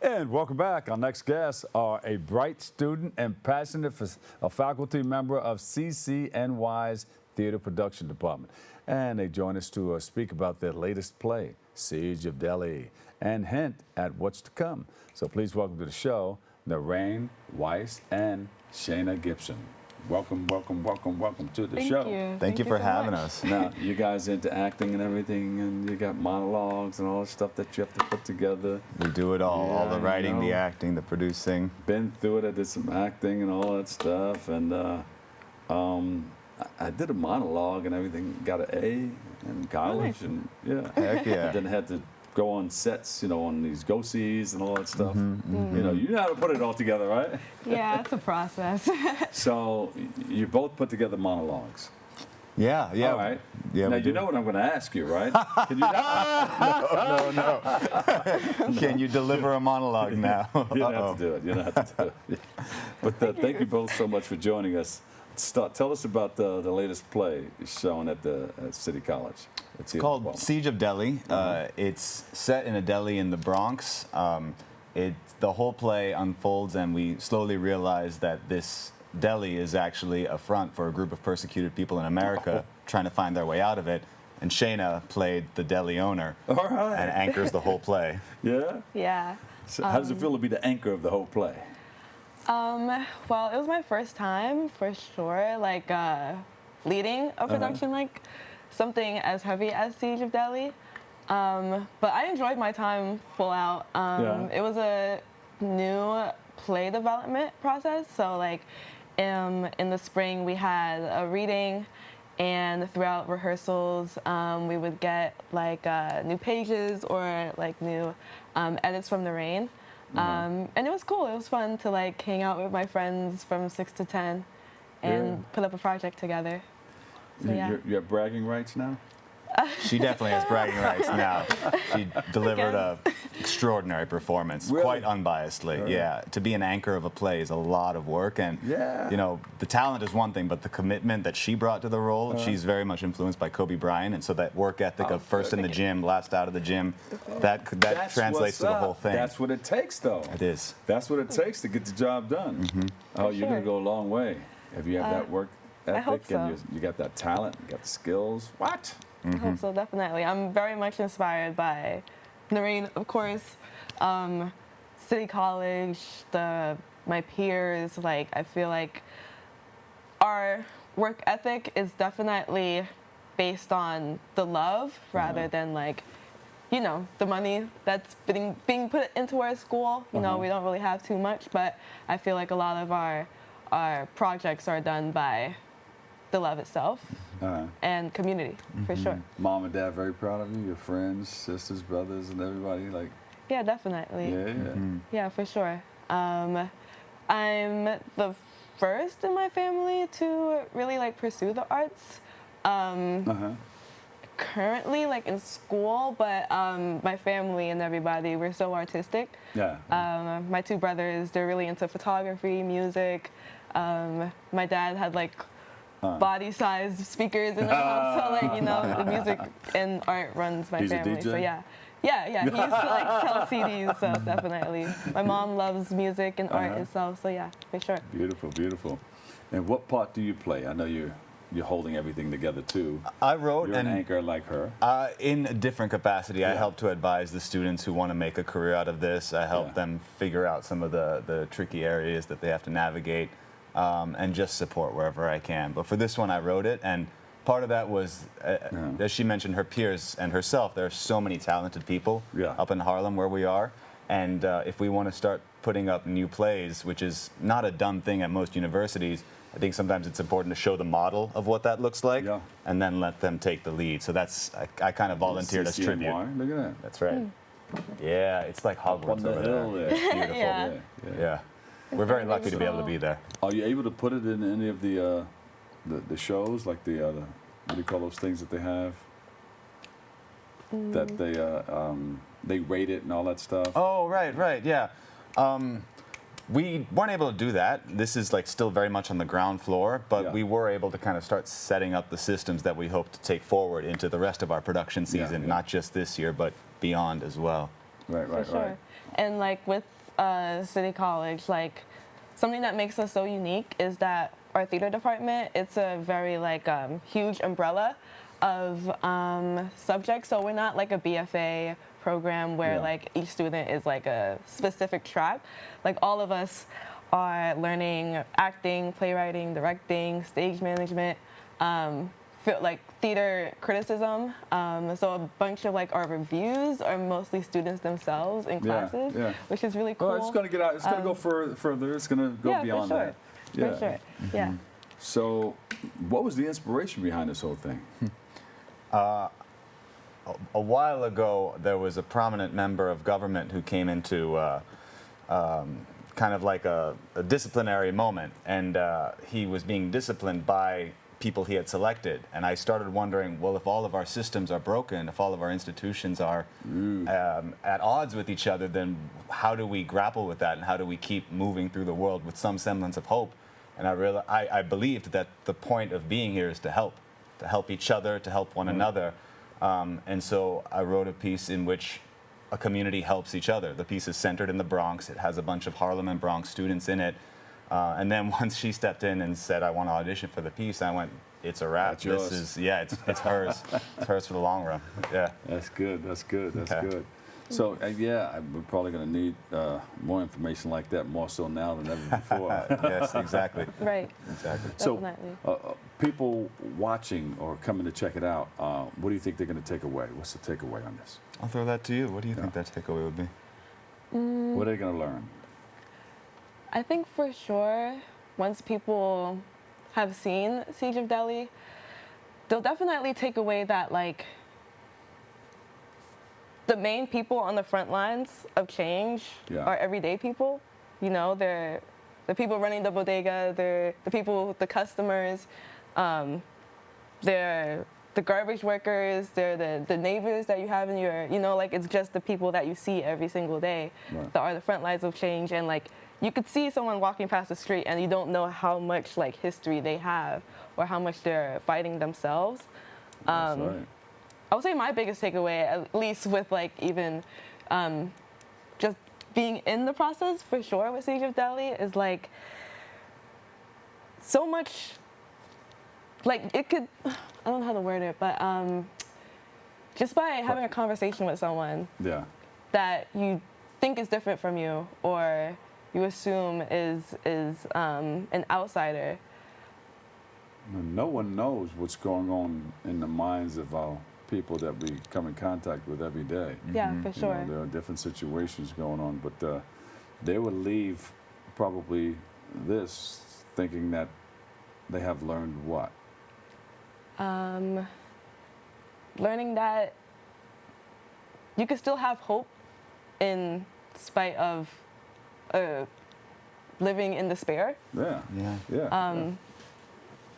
And welcome back. Our next guests are a bright student and passionate faculty member of CCNY's Theater Production Department. And they join us to speak about their latest play, Siege of Deli, and hint at what's to come. So please welcome to the show, Naren Weiss and Shaena Gibson. Welcome, welcome, welcome, welcome to the show. Thank you for having us. Now, you guys into acting and everything, and you got monologues and all the stuff that you have to put together. We do it all, all the writing, the acting, the producing. Been through it. I did some acting and all that stuff, and I did a monologue and everything. Got an A in college, and Heck yeah. then had to go on sets, on these go-sees and all that stuff. You know how to put it all together, right? Yeah, it's a process. So you both put together monologues. Yeah. All right. Yeah, now you know what I'm going to ask you, right? Can you No. Can you deliver a monologue now? You don't have to do it. You don't have to do it. But thank you both so much for joining us. Tell us about the latest play shown at City College. It's called Siege of Deli. It's set in a deli in the Bronx. The whole play unfolds, and we slowly realize that this deli is actually a front for a group of persecuted people in America trying to find their way out of it. And Shaena played the deli owner and anchors the whole play. Yeah? Yeah. So how does it feel to be the anchor of the whole play? Well, it was my first time, for sure, leading a production like something as heavy as Siege of Deli. But I enjoyed my time full out. It was a new play development process, so in the spring we had a reading, and throughout rehearsals we would get new pages or new edits from Naren. And it was cool. It was fun to hang out with my friends from 6 to 10 and put up a project together. So, you have bragging rights now? She definitely has bragging rights now. She delivered an extraordinary performance, quite unbiasedly. Yeah, to be an anchor of a play is a lot of work, and the talent is one thing, but the commitment that she brought to the role, she's very much influenced by Kobe Bryant, and so that work ethic of first in the gym, last out of the gym, that translates to the whole thing. That's what it takes, though. It is. That's what it takes to get the job done. Oh, you're going to go a long way if you have that work ethic, I hope so. and you got that talent, you got the skills. What? I hope so, definitely. I'm very much inspired by Naren, of course, City College, my peers. I feel like our work ethic is definitely based on the love rather than the money that's being put into our school. We don't really have too much, but I feel like a lot of our projects are done by the love itself and community, for sure. Mom and Dad very proud of you, your friends, sisters, brothers, and everybody? Yeah, definitely. Yeah, for sure. I'm the first in my family to really pursue the arts. Currently in school, but my family and everybody, we're so artistic. My two brothers, they're really into photography, music. My dad had body-sized speakers in the house, so the music and art runs my family. A DJ? So yeah, he used to sell CDs, so definitely. My mom loves music and art itself, so yeah, for sure. Beautiful, beautiful. And what part do you play? I know you're holding everything together too. I wrote You're an anchor like her. In a different capacity. I help to advise the students who want to make a career out of this. I help them figure out some of the tricky areas that they have to navigate. And just support wherever I can. But for this one, I wrote it, and part of that was, as she mentioned, her peers and herself. There are so many talented people up in Harlem where we are, and if we want to start putting up new plays, which is not a done thing at most universities, I think sometimes it's important to show the model of what that looks like, and then let them take the lead. So that's, I kind of volunteered as tribute. Look at that. That's right. Yeah, it's like Hogwarts on the over hill there. there. It's beautiful. Yeah. We're very lucky to be able to be there. Are you able to put it in any of the shows, like the what do you call those things that they have? That they rate it and all that stuff? Oh, right, yeah. We weren't able to do that. This is still very much on the ground floor, but we were able to kind of start setting up the systems that we hope to take forward into the rest of our production season, not just this year, but beyond as well. Right. And like with City College, like something that makes us so unique is that our theater department, it's a very like huge umbrella of subjects. So we're not like a BFA program where Yeah. like each student is like a specific track. Like all of us are learning acting, playwriting, directing, stage management, like theater criticism. So a bunch of like our reviews are mostly students themselves in classes, yeah. which is really cool. Well, it's going to get out. It's going to go further. It's going to go yeah, beyond for sure. that. Yeah. For sure. Yeah. So, what was the inspiration behind this whole thing? A while ago, there was a prominent member of government who came into kind of like a disciplinary moment, and he was being disciplined by people he had selected. And I started wondering, well, if all of our systems are broken, if all of our institutions are at odds with each other, then how do we grapple with that, and how do we keep moving through the world with some semblance of hope? And I believed that the point of being here is to help each other, to help one another. And so I wrote a piece in which a community helps each other. The piece is centered in the Bronx. It has a bunch of Harlem and Bronx students in it. And then once she stepped in and said, I want to audition for the piece, I went, it's a wrap. That's yours. It's hers. It's hers for the long run. Yeah. That's good. That's good. That's Yeah. good. So, we're probably going to need more information like that, more so now than ever before. Yes, exactly. Right. Exactly. So, Definitely. people watching or coming to check it out, what do you think they're going to take away? What's the takeaway on this? I'll throw that to you. What do you think that takeaway would be? What are they going to learn? I think for sure, once people have seen Siege of Delhi, they'll definitely take away that, like, the main people on the front lines of change are everyday people. You know, they're the people running the bodega, they're the people, the customers, they're the garbage workers, they're the neighbors that you have in your, you know, like, it's just the people that you see every single day that are the front lines of change. And, like, you could see someone walking past the street and you don't know how much, like, history they have or how much they're fighting themselves. That's right. I would say my biggest takeaway, at least with, like, even just being in the process for sure with Siege of Delhi, is, like, so much, like, it could, I don't know how to word it, but just by having a conversation with someone that you think is different from you or you assume is an outsider. No one knows what's going on in the minds of our people that we come in contact with every day. Yeah, for sure. You know, there are different situations going on, but they would leave probably this thinking that they have learned what? Learning that you can still have hope in spite of living in despair. Yeah.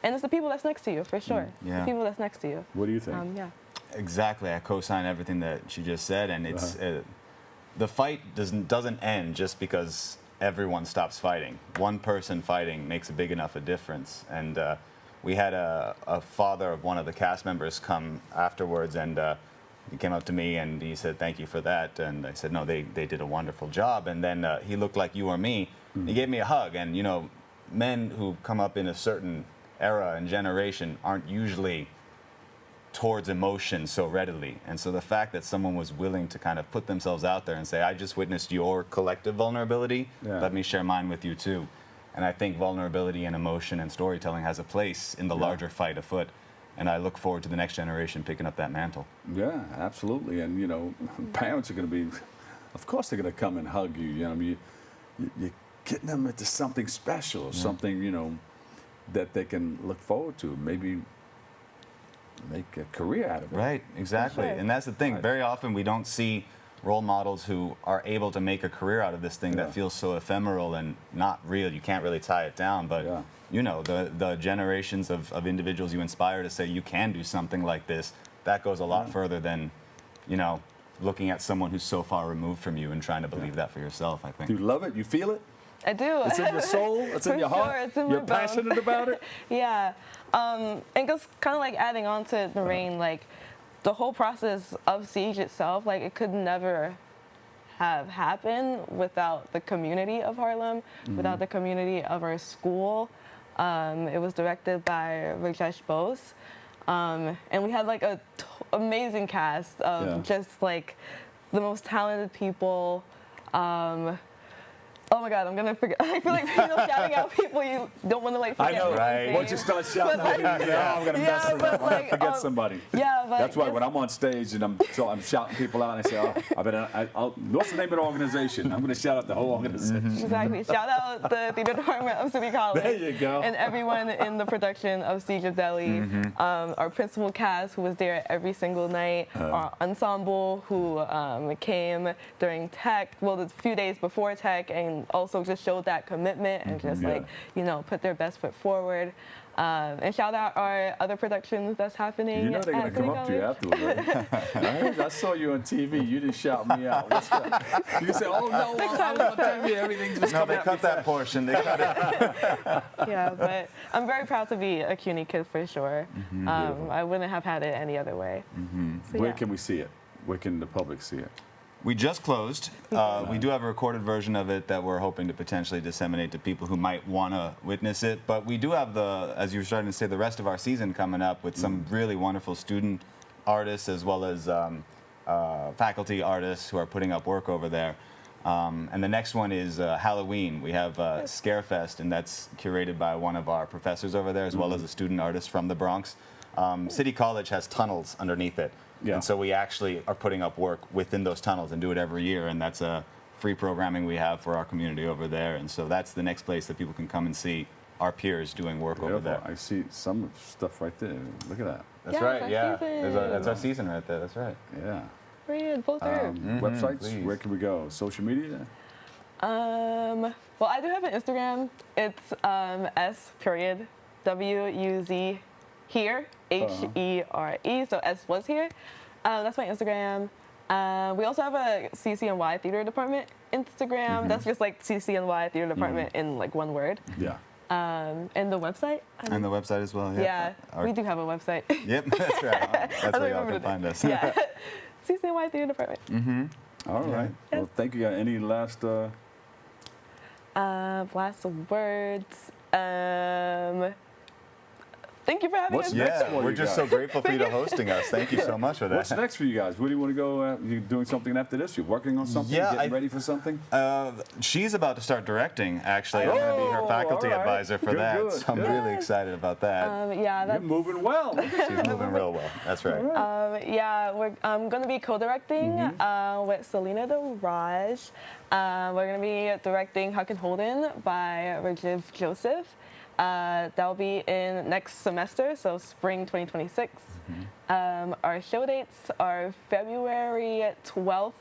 And it's the people that's next to you, for sure. Yeah. The people that's next to you. What do you think? Yeah. Exactly. I co-sign everything that she just said, and it's the fight doesn't end just because everyone stops fighting. One person fighting makes a big enough a difference. And we had a father of one of the cast members come afterwards, and he came up to me and he said, "Thank you for that." And I said, "No, they did a wonderful job." And then he looked like you or me. He gave me a hug, and you know, men who come up in a certain era and generation aren't usually towards emotion so readily. And so the fact that someone was willing to kind of put themselves out there and say, I just witnessed your collective vulnerability, let me share mine with you too. And I think vulnerability and emotion and storytelling has a place in the larger fight afoot. And I look forward to the next generation picking up that mantle. Yeah, absolutely. And, you know, parents are going to be, of course they're going to come and hug you. You know, you're getting them into something special, something, you know, that they can look forward to, maybe make a career out of it. Right, exactly. Sure. And that's the thing. Very often we don't see role models who are able to make a career out of this thing that feels so ephemeral and not real. You can't really tie it down. But, you know, the generations of individuals you inspire to say you can do something like this, that goes a lot further than, you know, looking at someone who's so far removed from you and trying to believe that for yourself, I think. Do you love it? You feel it? I do. It's in your soul? It's in your heart? Sure, it's in my You're bones. passionate about it? Yeah. And just kind of like adding on to Naren, like the whole process of Siege itself, like it could never have happened without the community of Harlem, without the community of our school. It was directed by Rajesh Bose. And we had like a amazing cast of just like the most talented people. Oh my God, I'm gonna forget. I feel like shouting out people you don't want to like forget. I know, right? Once you start shouting, I'm gonna mess it up. I'm gonna forget somebody. Yeah, but That's why when I'm on stage and I'm shouting people out, and I say, what's the name of the organization? I'm gonna shout out the whole organization. Exactly. Shout out the theater department of City College. There you go. And everyone in the production of Siege of Deli. Our principal cast who was there every single night. Our ensemble who came during tech, well, the few days before tech, and also just showed that commitment and just like, put their best foot forward. And shout out our other productions that's happening. You know they're gonna at come City up to you College. afterwards. Right? I saw you on TV. You didn't shout me out. What's up? You can say, "Oh no, I'm on TV. Everything's just No, coming they at cut me that fast." portion. They cut it. Yeah, but I'm very proud to be a CUNY kid for sure. I wouldn't have had it any other way. So, Where yeah. can we see it? Where can the public see it? We just closed. We do have a recorded version of it that we're hoping to potentially disseminate to people who might want to witness it. But we do have as you were starting to say, the rest of our season coming up with some really wonderful student artists as well as faculty artists who are putting up work over there. And the next one is Halloween. We have Scarefest, and that's curated by one of our professors over there as well as a student artist from the Bronx. City College has tunnels underneath it. Yeah. And so we actually are putting up work within those tunnels and do it every year. And that's a free programming we have for our community over there. And so that's the next place that people can come and see our peers doing work over there. I see some stuff right there. Look at that. That's Yeah, right, it's yeah. our season. That's our season right there, that's right. Yeah. Read, pull through. Websites. Please. Where can we go? Social media. Well, I do have an Instagram. It's S.WUZ here, HERE. So S was here. That's my Instagram. We also have a CCNY Theater Department Instagram. That's just like CCNY Theater Department in like one word. Yeah. And the website. And the website as well, Yeah, we do have a website. Yep, that's right. That's I don't where y'all remember can the find us. Yeah, CCNY Theater Department. All right. Well, thank you. Any last? Last words. Thank you for having us. Next Yeah, for we're you just guys? so grateful for you to hosting us. Thank you so much for that. What's next for you guys? Where do you want to go? You doing something after this? You working on something? Yeah, Getting ready for something? She's about to start directing, actually. I'm going to be her faculty all right. advisor for Good, that. good, So I'm good. really excited about that. Yeah, You're that's, moving well. She's moving real well. That's right. I'm going to be co-directing with Selena DeRaj. We're going to be directing Huck and Holden by Rajiv Joseph. That'll be in next semester, so spring 2026. Our show dates are February 12th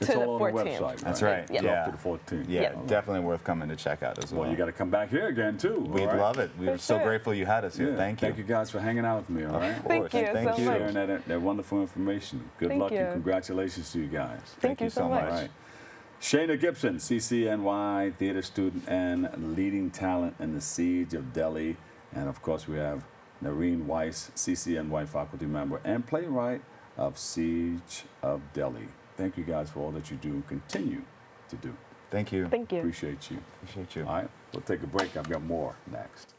It's to the all on the 14th. website. That's right. Yeah. Yeah. To the 14th. Yeah, All right. definitely worth coming to check out as well. Well, you got to come back here again too. We'd all right? love it. We're For so sure. grateful you had us here. Yeah. Thank you. Thank you guys for hanging out with me. All right. Of course. Thank you Thank so you. much. Sharing that wonderful information. Good Thank luck you. and congratulations to you guys. Thank you so much. All right. Shaena Gibson, CCNY theater student and leading talent in the Siege of Deli. And of course, we have Naren Weiss, CCNY faculty member and playwright of Siege of Deli. Thank you guys for all that you do and continue to do. Thank you. Thank you. Appreciate you. Appreciate you. All right, we'll take a break. I've got more next.